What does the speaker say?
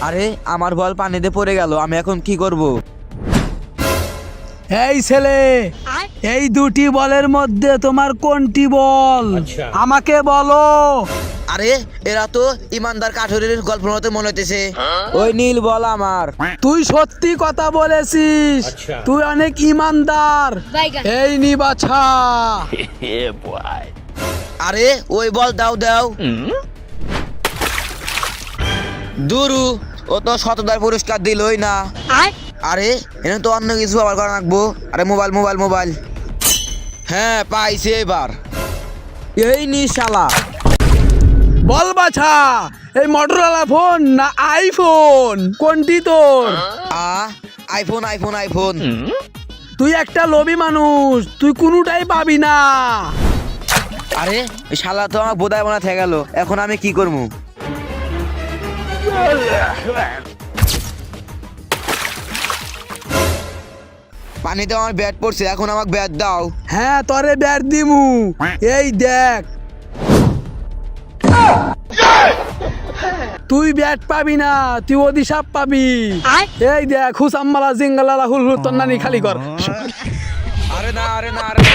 আরে আমার বল পানিতে পড়ে গেল, আমি এখন কি করব? এই ছেলে, এই দুটি বলের মধ্যে তোমার কোনটি বল আমাকে বলো। আরে এরা তো ইমানদার কাঠুরের গল্পের মতো মনে হইতেছে। ওই নীল বল আমার। তুই সত্যি কথা বলেছিস, তুই অনেক ইমানদার। এই নি বাছা। আরে ওই বল দাও দাও। দুরু, ও তো শতদার পুরস্কার দিলই না। আরে এনে তো অন্য কিছু আবার করা রাখবো। আরে মোবাইল মোবাইল মোবাইল, হ্যাঁ পাইছি এবার। এই নি শালা। বল বাছা, এই মোটরোলা ফোন না আইফোন, কোনটি তোর? IPhone iPhone iPhone. তুই একটা লোভী মানুষ, তুই কোনোটাই পাবি না। আরে এই শালা তো আমার বোধায় মনে থেকে গেল, এখন আমি কি করবো? পানিতে আমার ব্যাট পড়ছে, এখন আমাকে ব্যাট দাও। হ্যাঁ তোরে ব্যাট দিমু, এই দেখ। তুই ব্যাট পাবি না, তুই অধিশাপ পাবি। এই দেখ, হুসাম্মালা জিঙ্গালালা হুল হুল তোর নানি খালি কর। আরে না আরে না আরে না।